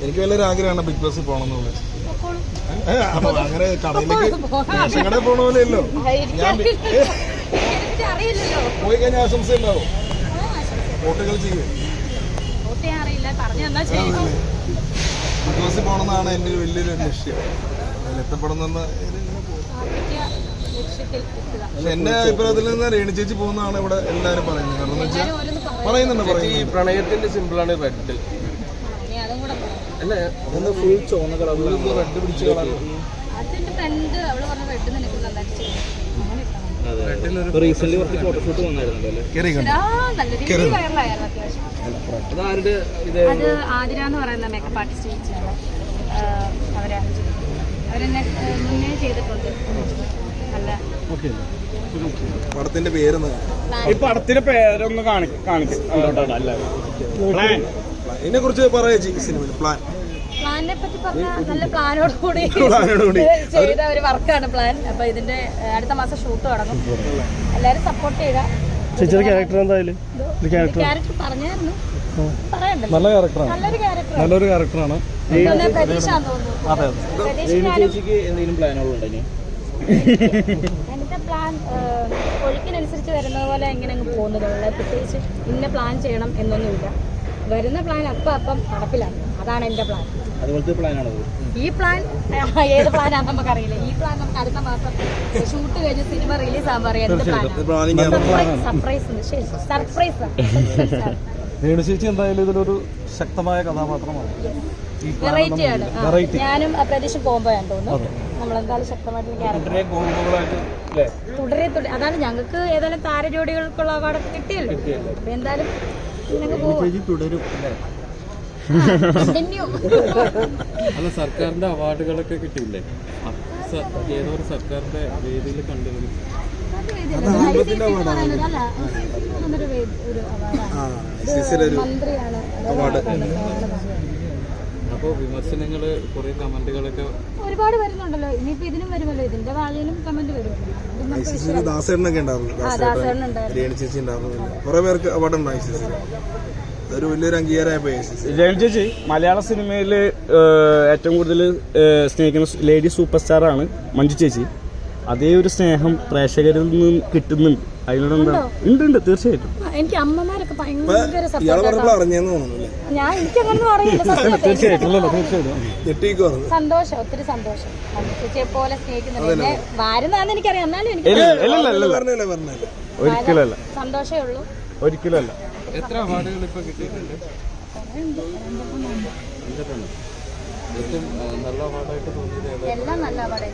എനിക്ക് വലിയൊരു ആഗ്രഹമാണ് ബിഗ് ബോസിൽ പോകണമെന്നുള്ളത്. അപ്പൊ അങ്ങനെ കടയിലേക്ക് റേഷൻ കടയിൽ പോണ പോലെയല്ലോ. ഞാൻ പോയി കഴിഞ്ഞാൽ ആശംസ ഉണ്ടാവും. വോട്ടുകൾ ചെയ്യും. ബിഗ് ബോസിൽ പോകണമെന്നാണ് എൻ്റെ ഒരു വലിയൊരു ലക്ഷ്യം. അതിലെത്തപ്പെടുന്ന പക്ഷെ എന്റെ അഭിപ്രായത്തിൽ നിന്ന് രേണു ചേച്ചി പോകുന്നതാണ് ഇവിടെ എല്ലാരും പറയുന്നത്. കാരണം എന്ന് വെച്ചാൽ പറയുന്നുണ്ട് ഈ പ്രണയത്തിന്റെ സിമ്പിളാണ് റെഡ് അല്ലേ, അതൊന്ന് ഫുൾ ചോന്ന കളറിൽ റെഡ് പിടിച്ച് കളർ. റീസെന്റ് കുറച്ച് ഫോട്ടോഷൂട്ട് വന്നായിരുന്നല്ലോ. ആതിര എന്ന് പറയുന്ന മേക്കപ്പ് ആർട്ടിസ്റ്റ് ചേച്ചിയാണ്. അവരെന്നെ മുന്നേ ചെയ്തിട്ടുണ്ട്. നല്ല പടത്തിന്റെ പേര് ഈ പടത്തിന്റെ പേരൊന്ന് കാണിക്കും. ഇതിനെ കുറിച്ച് പറയാ സിനിമയിൽ പ്ലാനിനെ പറ്റി പറഞ്ഞാൽ നല്ല പ്ലാനോടുകൂടി ചെയ്ത ഒരു വർക്കാണ് പ്ലാൻ. അപ്പൊ ഇതിന്റെ അടുത്ത മാസം ഷൂട്ട് തുടങ്ങും. എല്ലാരും സപ്പോർട്ട് ചെയ്യുക. ക്യാരക്ടർ പറഞ്ഞായിരുന്നു, പറയണ്ടല്ലോ. നല്ലൊരു ക്യാരക്ടറാണ്. പ്രതീക്ഷാന്ന് തോന്നുന്നു. എന്റെ പ്ലാൻ ഒഴുക്കിനനുസരിച്ച് വരുന്ന പോലെ എങ്ങനെ അങ്ങ് പോകുന്നതുള്ള പ്രത്യേകിച്ച് ഇന്ന പ്ലാൻ ചെയ്യണം എന്നൊന്നുമില്ല. വരുന്ന പ്ലാൻ അപ്പം നടപ്പിലാണ്. അതാണ് എന്റെ പ്ലാൻ. ഈ പ്ലാൻ ഏത് പ്ലാനാണെന്ന് നമുക്കറിയില്ല. ഈ പ്ലാൻ നമുക്ക് അടുത്ത മാസം ഷൂട്ട് കഴിഞ്ഞ് സിനിമ റിലീസ് ആകാൻ പറയാം. എന്ത് പ്ലാൻ? സർപ്രൈസ്. രേണു ചേച്ചി എന്തായാലും ഇതിലൊരു ശക്തമായ കഥാപാത്രമാണ്. വെറൈറ്റിയാണ്. ഞാനും പ്രതീക്ഷ പോകുമ്പോഴാണ് തോന്നുന്നു നമ്മളെന്തായാലും ശക്തമായിട്ടുള്ള ക്യാരക്ടർ തുടരെ. അതാണ് ഞങ്ങൾക്ക് ഏതായാലും താരജോഡികൾക്കുള്ള അവാർഡൊക്കെ കിട്ടിയല്ലോ. അപ്പൊ എന്തായാലും സർക്കാരിന്റെ അവാർഡുകളൊക്കെ കിട്ടിയില്ലേ? ഏതോ ഒരു സർക്കാരിന്റെ വേദിയിൽ കണ്ടുപിടിച്ചു. അപ്പോ വിമർശനങ്ങള് കുറെ കമന്റുകളൊക്കെ ഒരുപാട് വരുന്നുണ്ടല്ലോ. ഇനിയിപ്പോ ഇതിനും വരുമല്ലോ. ഇതിന്റെ വാഴയിലും കമന്റ് വരുമല്ലോ. ദാസേട്ടനൊക്കെ ഉണ്ടായിരുന്നു. കുറെ പേർക്ക് അവാർഡ് ഉണ്ടായി. അതൊരു വലിയൊരു അംഗീകാരമായി. രേണു ചേച്ചി മലയാള സിനിമയിൽ ഏറ്റവും കൂടുതൽ സ്നേഹിക്കുന്ന ലേഡി സൂപ്പർ സ്റ്റാറാണ് മഞ്ജു ചേച്ചി. അതേ ഒരു സ്നേഹം പ്രേക്ഷകരിൽ നിന്നും കിട്ടുന്നുണ്ട്. അതിനോട് ഉണ്ട് തീർച്ചയായിട്ടും. എനിക്ക് അമ്മമാരൊക്കെ ഭയങ്കര ഞാൻ എനിക്കങ്ങനെ അറിയില്ല. സന്തോഷം, ഒത്തിരി സന്തോഷം. ചേച്ചിയെ പോലെ സ്നേഹിക്കുന്നുണ്ട്. വാരുന്നാന്ന് എനിക്കറിയാം. എന്നാലും എനിക്ക് ഒരിക്കലല്ല, സന്തോഷമേ ഉള്ളൂ. ഒരിക്കലല്ല. എത്ര അവാർഡുകൾ ഇപ്പൊ കിട്ടിയിട്ടുണ്ട്? ഏറ്റവും നല്ല അവാർഡായിട്ട് തോന്നിയത് എല്ലാം നല്ല അവാർഡ്.